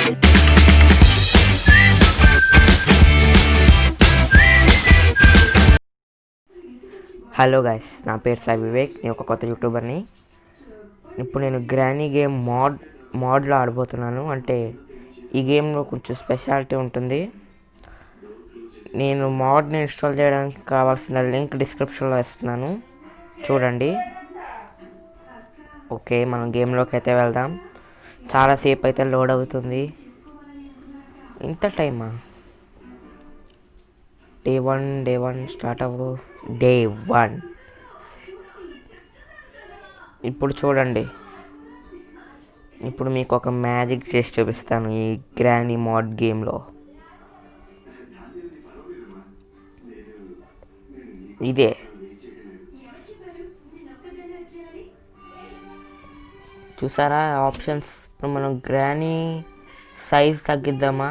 Hello guys, నా పేరు సాయి వివేక్. నేను ఒక కొత్త యూట్యూబర్ని. ఇప్పుడు నేను గ్రానీ గేమ్ మోడ్లో ఆడబోతున్నాను. అంటే ఈ గేమ్లో కొంచెం స్పెషాలిటీ ఉంటుంది. నేను మోడ్ని ఇన్స్టాల్ చేయడానికి కావాల్సిన లింక్ డిస్క్రిప్షన్లో ఇస్తున్నాను, చూడండి. ఓకే, మనం గేమ్లోకి అయితే వెళ్దాం. చాలాసేపు అయితే లోడ్ అవుతుంది. ఇంత టైమా? డే వన్ స్టార్ట్ అవ్వు. డే 1 ఇప్పుడు చూడండి. ఇప్పుడు మీకు ఒక మ్యాజిక్ చేసి చూపిస్తాను ఈ గ్రానీ మోడ్ గేమ్లో. ఇదే చూసారా ఆప్షన్స్. ఇప్పుడు మనం గ్రానీ సైజ్ తగ్గిద్దామా?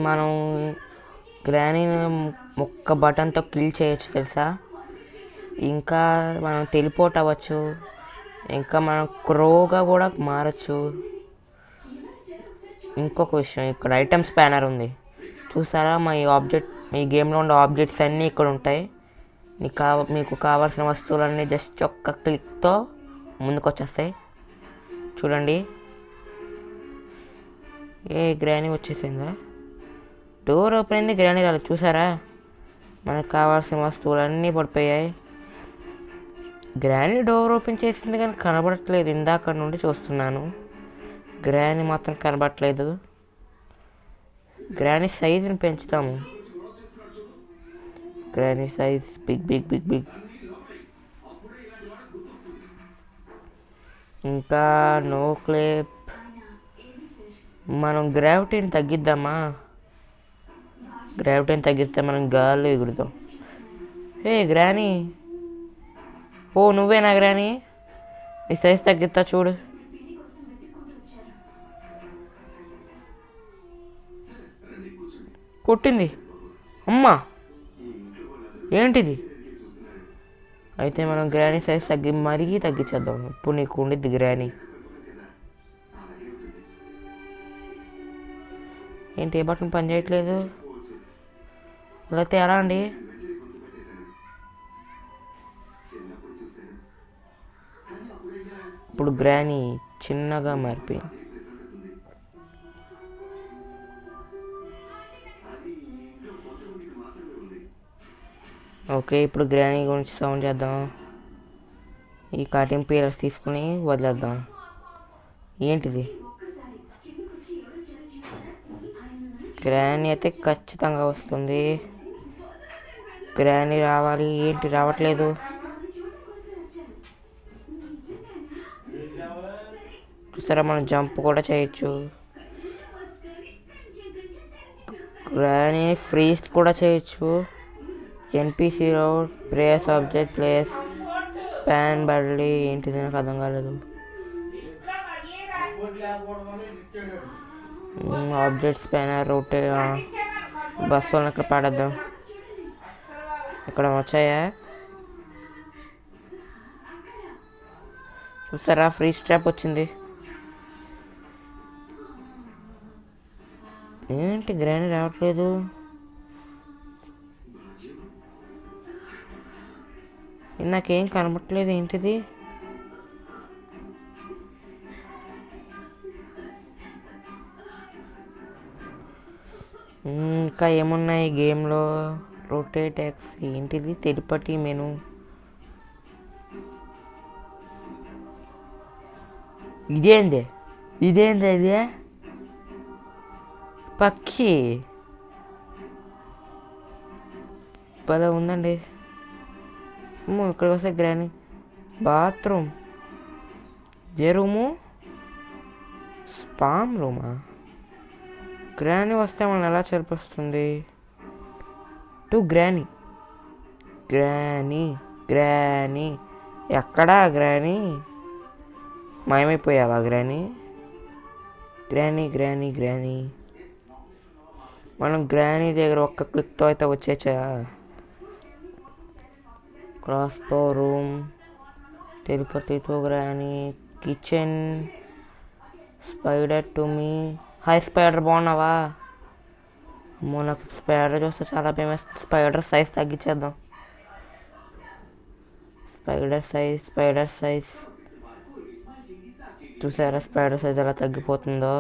మనం గ్రానీని ఒక్క బటన్తో కిల్ చేయొచ్చు తెలుసా. ఇంకా మనం టెలిపోర్ట్ అవ్వచ్చు. ఇంకా మనం క్రోగా కూడా మారచ్చు. ఇంకొక విషయం, ఇక్కడ ఐటమ్ స్పానర్ ఉంది చూసారా. ఈ గేమ్లో ఉండే ఆబ్జెక్ట్స్ అన్నీ ఇక్కడ ఉంటాయి. మీకు కావాల్సిన వస్తువులన్నీ జస్ట్ ఒక్క క్లిక్తో ముందుకు వచ్చేస్తాయి. చూడండి, గ్రానీ వచ్చేసిందా? డోర్ ఓపెన్ అయింది, గ్రానీ రాలేదు. చూసారా, మనకు కావాల్సిన వస్తువులన్నీ పడిపోయాయి. గ్రానీ డోర్ ఓపెన్ చేసింది కానీ కనబడట్లేదు. ఇందాక నుండి చూస్తున్నాను, గ్రానీ మాత్రం కనబడట్లేదు. గ్రానీ సైజుని పెంచుతాము. Granny size big big big big. ఇంకా నో క్లిప్. మనం గ్రావిటీని తగ్గిద్దామా? గ్రావిటీని తగ్గిస్తే మనం గాల్లో ఎగురుతాం. గ్రానీ, నువ్వేనా గ్రానీ? నీ సైజ్ తగ్గిస్తా చూడు. కొట్టింది. అమ్మా, ఏంటిది? అయితే మనం గ్రానీ సైజ్ మరీ తగ్గించేద్దాం. ఇప్పుడు నీకు ఉండిద్ది గ్రానీ. ఏంటి, ఏ బటన్ పని చేయట్లేదు? అయితే ఎలా అండి? ఇప్పుడు గ్రానీ చిన్నగా మారిపోయింది. ఓకే, ఇప్పుడు గ్రానీ గురించి సౌండ్ చేద్దాం. ఈ కటింగ్ పీలర్స్ తీసుకుని వదిలేద్దాం. ఏంటిది? గ్రానీ అయితే ఖచ్చితంగా వస్తుంది. గ్రానీ రావాలి. ఏంటి రావట్లేదు? చూసారా, మనం జంప్ కూడా చేయొచ్చు. గ్రానీ ఫ్రీజ్ కూడా చేయొచ్చు. ఎన్పిసిలో ప్లేస్ ఆబ్జెక్ట్ ప్లేస్ ప్యాన్ బడ్లీ. ఏంటిది, నాకు అర్థం కాలేదు. ఆబ్జెక్ట్ స్పానర్ రొటే. బస్సులను ఇక్కడ పాడేద్దాం. ఇక్కడ వచ్చాయా? చూసారా, ఫ్రీ స్ట్రాప్ వచ్చింది. ఏంటి గ్రానీ రావట్లేదు? నాకేం కనబట్టలేదు. ఏంటిది? ఇంకా ఏమున్నాయి గేమ్లో? Rotate X. ఏంటిది? తిరుపతి మెను. ఇదేంది ఇది? పక్షి భలే ఉందండి. ఇక్కడ వస్తే గ్రానీ. బాత్రూమ్. ఏ రూము? స్పామ్ రూమా? గ్రానీ వస్తే మనం ఎలా చేర్పిస్తుంది? To Granny. గ్రానీ ఎక్కడా? గ్రానీ మాయమైపోయావా గ్రానీ? గ్రానీ మనం గ్రానీ దగ్గర ఒక్క క్లిక్తో అయితే వచ్చేచ్చా. క్రాస్బో రూమ్, తిరుపతితో Granny, kitchen, spider to me. Hi spider, బాగున్నావా? అమ్మో, నాకు స్పైడర్ చూస్తే చాలా భయం వేస్తుంది. స్పైడర్ సైజ్ తగ్గించేద్దాం. స్పైడర్ సైజ్ చూసారా? స్పైడర్ సైజ్ ఎలా తగ్గిపోతుందో.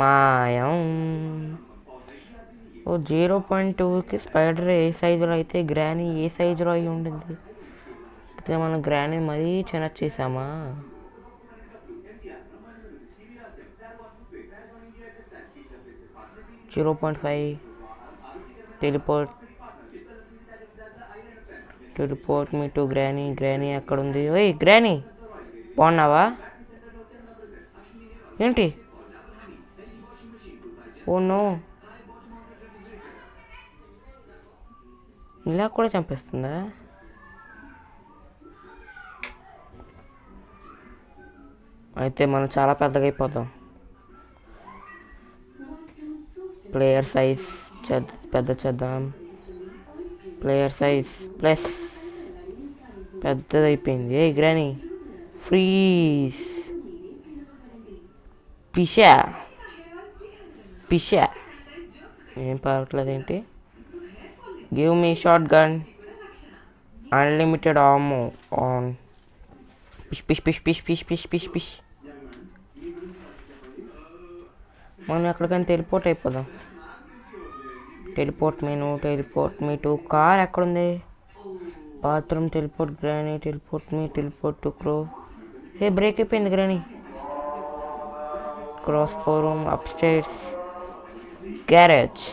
మాయం. ఓ 0.2కి స్పైడర్ ఏ సైజులో అయితే గ్రానీ ఏ సైజులో అయి ఉండింది. అయితే మనం గ్రానీ మరీ చిన్న చేసామా? 0.5 teleport me to Granny. Granny ఎక్కడుంది? ఓయ్ గ్రానీ, బాగున్నావా? ఏంటి? ఓ నో, ఇలా కూడా చంపేస్తుందా? అయితే మనం చాలా పెద్దగా అయిపోతాం. ప్లేయర్ సైజ్ పెద్ద చేద్దాం. ప్లేయర్ సైజ్ ప్లస్ పెద్దదైపోయింది. ఏ గ్రానీ ఫ్రీజ్. పిషా ఏం పర్వట్లేదు ఏంటి? Give me shotgun, unlimited ammo on. పిష్. మనం ఎక్కడికైనా టెలిపోర్ట్ అయిపోదాం. టెలిపోర్ట్ మీ టు కార్ ఎక్కడుంది? Bathroom teleport Granny. Teleport to crow. ఏ బ్రేక్ అయిపోయింది Granny. Cross room, upstairs, garage.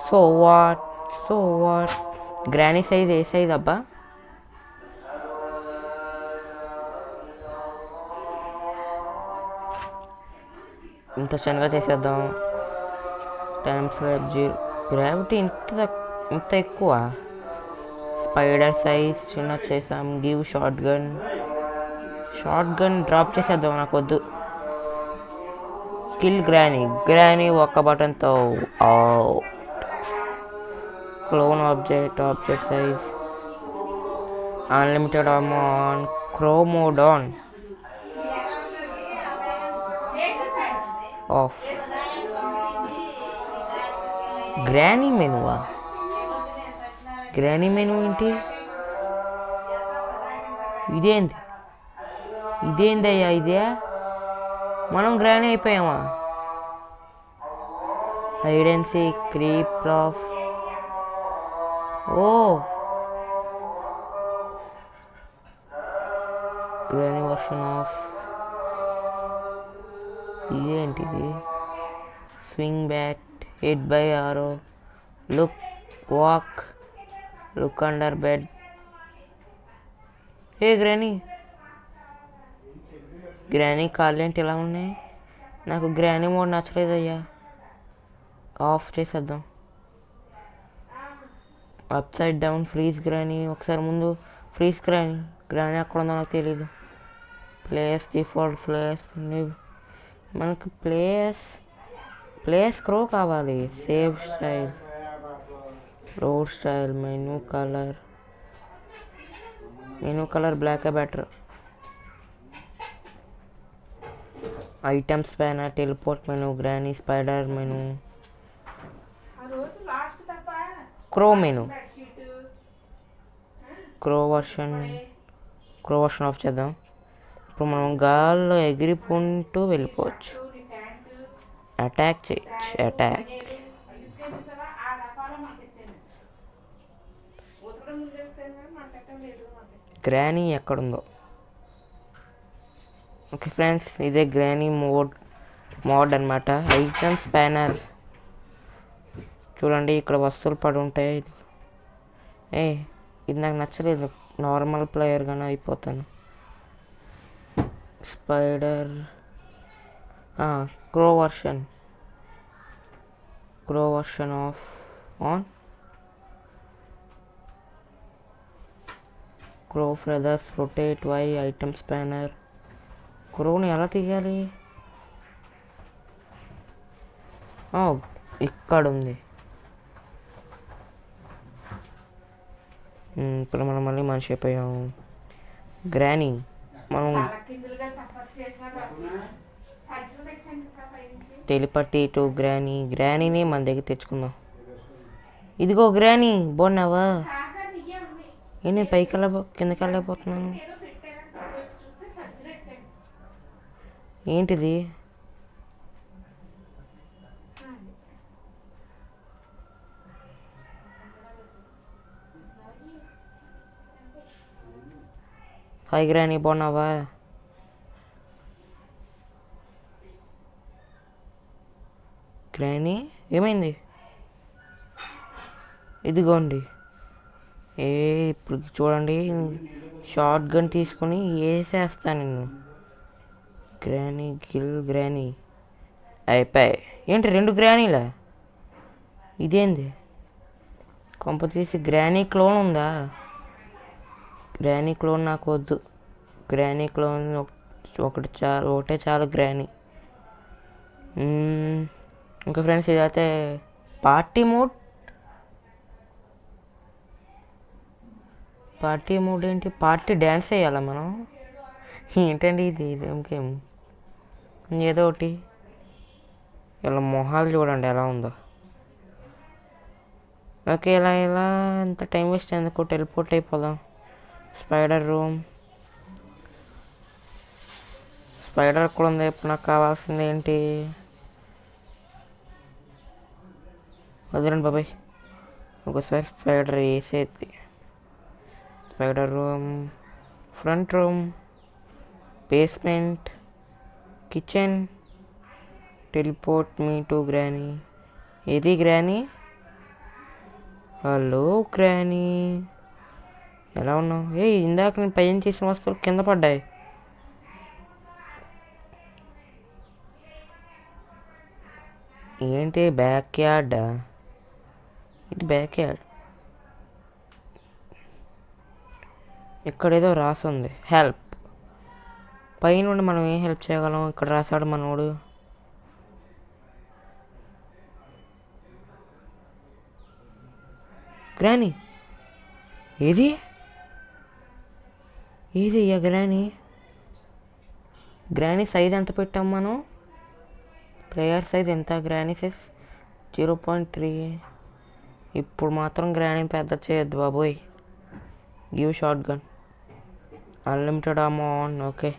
So what Granny size ఏ సైజ్ అబ్బా? ఇంత చిన్నగా చేసేద్దాం. Time slab 0. గ్రావిటీ ఇంత ఎక్కువ. స్పైడర్ సైజ్ చిన్న చేసాం. గివ్ షార్ట్ గన్ డ్రాప్ చేసేద్దాం. నాకు వద్దు. కిల్ గ్రానీ ఒక్క బటన్తో. Clone object size unlimited on. Crow mode on. Off. Granny మెనువా? గ్రానీ మెను ఏంటి? ఇదేందయ్యా? ఇదే మనం గ్రానీ అయిపోయామా? Hide and seek, creep off. ఓ గ్రానీ వర్షన్ ఆఫ్. ఇదేంటిది? Swing bat, hit by arrow, walk, look under bed. ఏ గ్రానీ కాళ్ళు ఏంటి ఇలా ఉన్నాయి? నాకు గ్రానీ మోడ్ నచ్చలేదయ్యా. ఆఫ్ చేసేద్దాం. Upside down, freeze granny. ఒకసారి ముందు ఫ్రీజ్ గ్రానీ ఎక్కడ ఉందో నాకు తెలీదు. డిఫాల్ట్ మనకు ప్లేస్ క్రో కావాలి. Save style, road style, menu colour black better. Items పైన teleport menu, granny, spider menu, crow menu. Crow version off చేద్దాం. ఇప్పుడు మనం గాల్లో ఎగిరిపోంటూ వెళ్ళిపోవచ్చు. అటాక్ చేయొచ్చు. గ్రానీ ఎక్కడుందో. ఓకే ఫ్రెండ్స్, ఇదే గ్రానీ మోడ్ అనమాట. ఐటమ్స్ ప్యానర్ చూడండి, ఇక్కడ వస్తువులు పడి ఉంటాయి. ఇది నాకు నచ్చలేదు. నార్మల్ ప్లేయర్గానే అయిపోతాను. Spider crow version off on. Crow feathers rotate Y. Items panel. క్రోని ఎలా తీయాలి? ఇక్కడ ఉంది. ఇప్పుడు మనం మళ్ళీ మనిషి అయిపోయాము. గ్రానీ మనం టెలిపతి టు గ్రానీని మన దగ్గర తెచ్చుకుందాం. ఇదిగో గ్రానీ, బాగున్నావా? నేను పైకి కిందకి వెళ్ళలేకపోతున్నాను. ఏంటిది? హాయ్ గ్రానీ, బాగున్నావా? గ్రానీ ఏమైంది? ఇదిగోండి. ఇప్పుడు చూడండి, షార్ట్ గన్ తీసుకొని వేసేస్తాను నిన్ను. గ్రానీ అయిపోయి. ఏంటి 2 గ్రానీలా? ఇదేంది? కొంప తీసి గ్రానీ క్లోన్ ఉందా? గ్రానీ క్లోన్ నాకు వద్దు. గ్రానీ క్లోన్ ఒకటే చాలు గ్రానీ. ఇంకా ఫ్రెండ్స్, ఇదైతే పార్టీ మోడ్ ఏంటి? పార్టీ డ్యాన్స్ వేయాలా మనం? ఏంటండి ఇది? ఇంకేం ఏదో ఒకటి. ఇలా మొహాలు చూడండి ఎలా ఉందో. ఓకే, ఇలా ఎంత టైం వేస్ట్ ఎందుకు, టెలిపోర్ట్ అయిపోదాం. స్పైడర్ కూడా ఉంది. ఇప్పుడు నాకు కావాల్సింది ఏంటి? వదిలేండి బాబాయ్, ఒకసారి స్పైడర్ వేసేది. Spider front room, basement, kitchen, teleport me to granny. ఏది గ్రానీ? హలో గ్రానీ, ఎలా ఉన్నావు? ఇందాక నేను పైన చేసిన వస్తువులు కింద పడ్డాయి. ఏంటి బ్యాక్ యార్డా? ఇది బ్యాక్ యార్డ్. ఇక్కడేదో రాసి ఉంది, హెల్ప్. పైనుండి మనం ఏం హెల్ప్ చేయగలం? ఇక్కడ రాశాడు మనోడు. గ్రానీ ఏది గ్రానీ సైజ్ ఎంత పెట్టాం మనం? ప్లేయర్ సైజ్ ఎంత? Granny size 0.3. ఇప్పుడు మాత్రం గ్రానీ పెద్ద చేయొద్దు బాబోయ్. Give short gun, unlimited amount. Okay,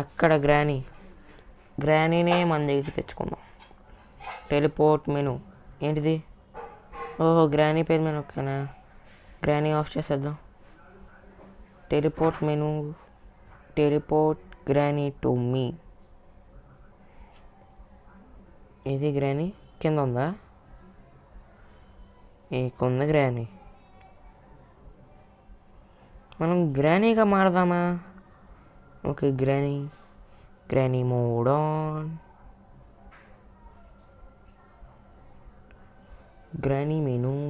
ఎక్కడ గ్రానీనే మన దగ్గరికి తెచ్చుకుందాం. టెలిపోర్ట్ మెనూ ఏంటిది? ఓహో, గ్రానీ పేరు మెనూ. ఓకేనా, గ్రానీ ఆఫ్ చేసేద్దాం. Teleport menu, teleport granny to me. ఇది గ్రానీ కింద ఉందా? కొంద గ్రానీ. మనం గ్రానీగా మారదామా? Okay, granny mode on. Granny menu.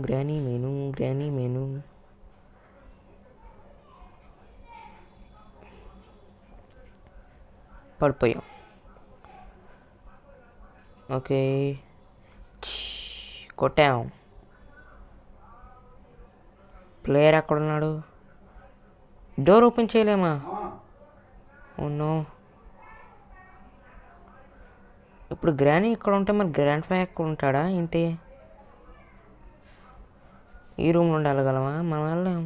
పడిపోయాం. ఓకే, కొట్టాం. ప్లేయర్ ఎక్కడున్నాడు? డోర్ ఓపెన్ చేయలేమా? నో. ఇప్పుడు గ్రానీ ఇక్కడ ఉంటే మరి గ్రాండ్ ఫై ఎక్కడ ఉంటాడా ఏంటి? ఈ రూమ్ నుండి వెళ్ళగలమా? మనం వెళ్ళాం.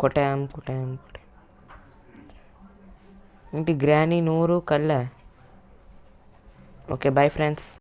కొట్టాం. ఏంటి గ్రానీ నోరు కళ్ళ? Okay, bye friends.